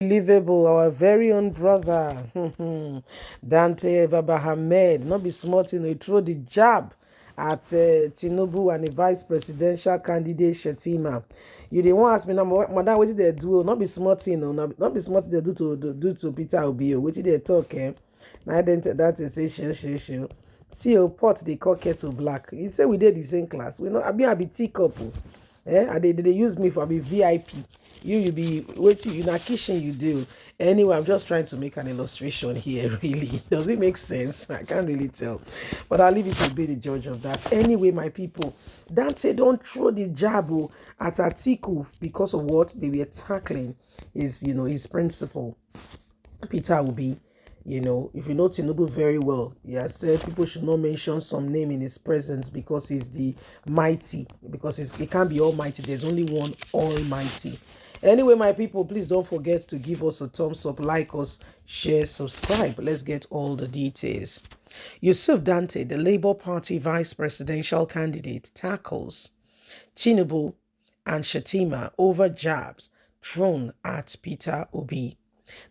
Unbelievable, our very own brother, Dante Baba Hamed, not be smart, he throw the jab at Tinubu and the vice presidential candidate Shettima. You didn't want to ask me now, madam, what did they do? Not be smart, not be smart they do to Peter Obi. What did they talk? Now then that is say sure. See, pot they call kettle black. You say we did the same class. We know I be teacup. And they use me for be VIP. You be waiting in a kitchen you do. Anyway, I'm just trying to make an illustration here, really. Does it make sense? I can't really tell. But I'll leave it to be the judge of that. Anyway, my people, Dante don't throw the jab at Atiku because of what they were tackling his principle. Peter will be, if you know Tinubu very well, he has said people should not mention some name in his presence because he's the mighty, because it can't be almighty. There's only one almighty. Anyway, my people, please don't forget to give us a thumbs up, like us, share, subscribe. Let's get all the details. Yusuf Dante, the Labour Party vice presidential candidate, tackles Tinubu and Shettima over jabs thrown at Peter Obi.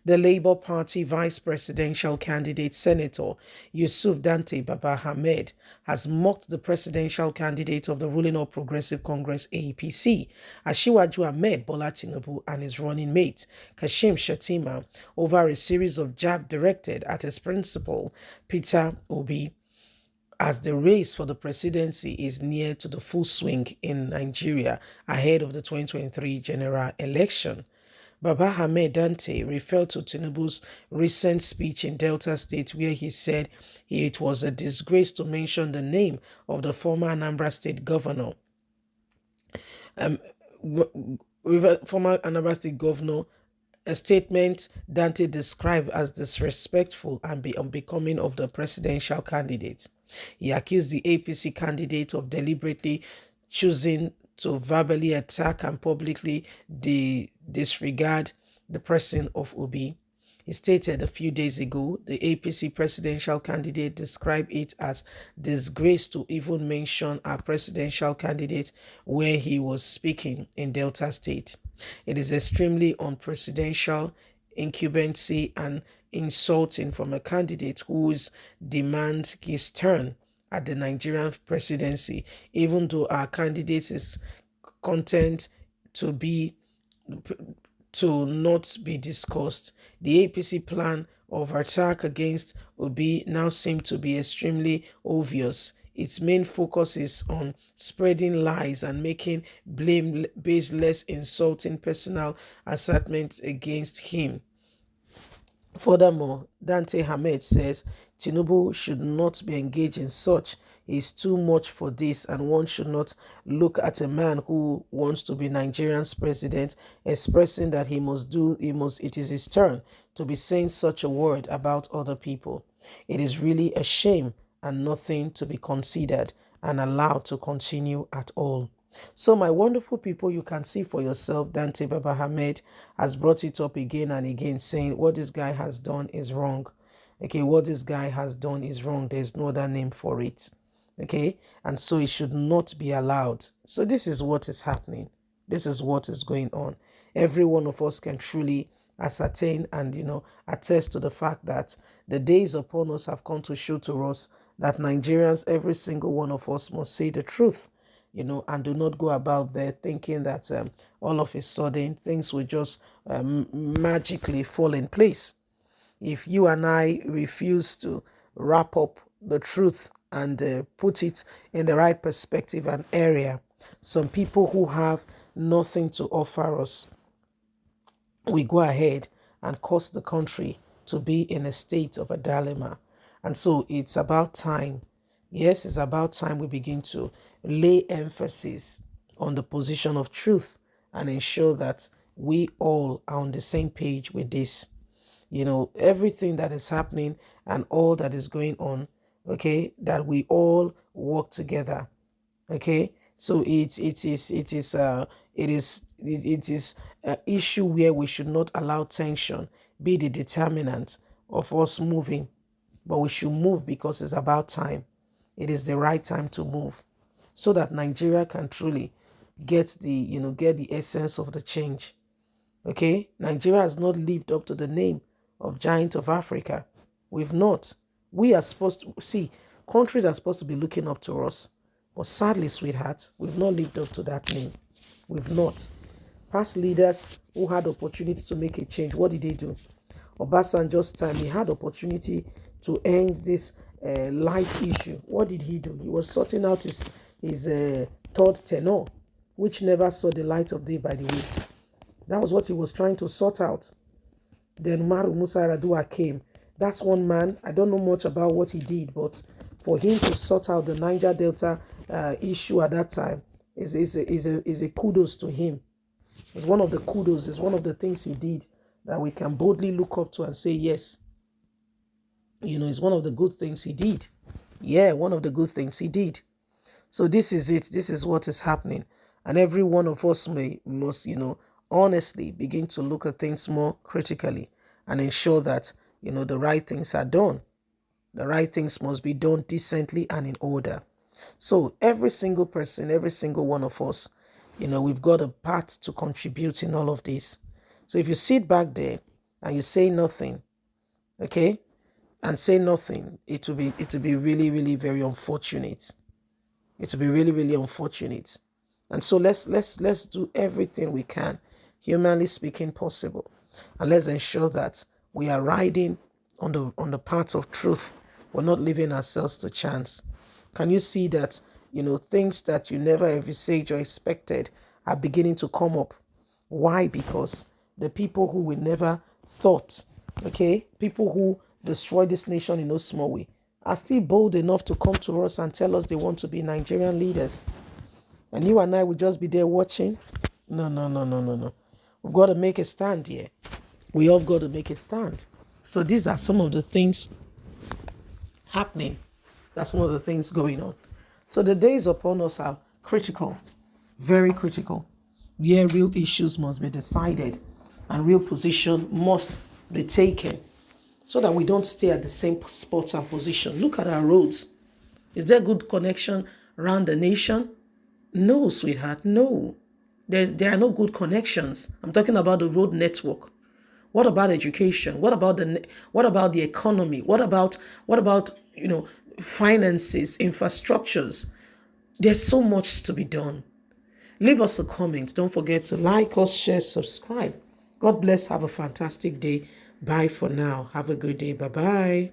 The Labour Party vice presidential candidate, Senator Yusuf Dante Baba Hamed, has mocked the presidential candidate of the ruling All Progressive Congress APC, Asiwaju Ahmed Bola Tinubu, and his running mate, Kashim Shettima, over a series of jabs directed at his principal, Peter Obi, as the race for the presidency is near to the full swing in Nigeria ahead of the 2023 general election. Baba Hamed Dante referred to Tinubu's recent speech in Delta State where he said it was a disgrace to mention the name of the former Anambra State governor. Former Anambra State governor, a statement Dante described as disrespectful and unbecoming of the presidential candidate. He accused the APC candidate of deliberately choosing to verbally attack and publicly disregard the person of Obi. He stated a few days ago the APC presidential candidate described it as disgrace to even mention our presidential candidate when he was speaking in Delta State. It is extremely unprecedented, incumbency, and insulting from a candidate whose demand his turn at the Nigerian presidency, even though our candidate is content to not be discussed. The APC plan of attack against Obi now seems to be extremely obvious. Its main focus is on spreading lies and making blame-based less insulting personal assertions against him. Furthermore, Dante Hamed says Tinubu should not be engaged in such. He is too much for this, and one should not look at a man who wants to be Nigeria's president expressing that it is his turn to be saying such a word about other people. It is really a shame and nothing to be considered and allowed to continue at all. So my wonderful people, you can see for yourself, Dante Baba Hamed has brought it up again and again, saying what this guy has done is wrong. Okay, what this guy has done is wrong. There's no other name for it. Okay, and so it should not be allowed. So this is what is happening. This is what is going on. Every one of us can truly ascertain and attest to the fact that the days upon us have come to show to us that Nigerians, every single one of us, must say the truth. And do not go about there thinking that all of a sudden things will just magically fall in place. If you and I refuse to wrap up the truth and put it in the right perspective and area, some people who have nothing to offer us, we go ahead and cause the country to be in a state of a dilemma. And so it's about time. Yes, it's about time we begin to lay emphasis on the position of truth and ensure that we all are on the same page with this. Everything that is happening and all that is going on, okay, that we all work together. Okay, so it is an issue where we should not allow tension be the determinant of us moving, but we should move because it's about time. It is the right time to move so that Nigeria can truly get the essence of the change. Okay, Nigeria has not lived up to the name of giant of Africa. We've not. We are supposed to see, countries are supposed to be looking up to us. But sadly, sweetheart, we've not lived up to that name. We've not. Past leaders who had opportunity to make a change, what did they do? Obasanjo's time, he had opportunity to end this light issue. What did he do? He was sorting out his third tenure, which never saw the light of day, by the way. That was what he was trying to sort out. Then Maru Musa Yar'Adua came. That's one man. I don't know much about what he did, but for him to sort out the Niger Delta issue at that time is a kudos to him. It's one of the kudos. It's one of the things he did that we can boldly look up to and say, yes, it's one of the good things he did. Yeah, one of the good things he did. So this is it. This is what is happening. And every one of us must, honestly begin to look at things more critically and ensure that, the right things are done. The right things must be done decently and in order. So every single person, every single one of us, we've got a part to contribute in all of this. So if you sit back there and you say nothing, okay, and say nothing, it will be really, really very unfortunate. It will be really, really unfortunate. And so let's do everything we can, humanly speaking, possible, and let's ensure that we are riding on the path of truth. We're not leaving ourselves to chance. Can you see that things that you never envisaged or expected are beginning to come up? Why? Because the people who we never thought, okay, people who destroyed this nation in no small way, are still bold enough to come to us and tell us they want to be Nigerian leaders. And you and I will just be there watching. No, no, no, no, no, no. We've got to make a stand here. We all got to make a stand. So these are some of the things happening. That's some of the things going on. So the days upon us are critical, very critical. Yeah, real issues must be decided and real position must be taken so that we don't stay at the same spot and position. Look at our roads. Is there good connection around the nation? No, sweetheart, no. There are no good connections. I'm talking about the road network. What about education? What about the economy? What about finances, infrastructures? There's so much to be done. Leave us a comment. Don't forget to like us, share, subscribe. God bless. Have a fantastic day. Bye for now. Have a good day. Bye-bye.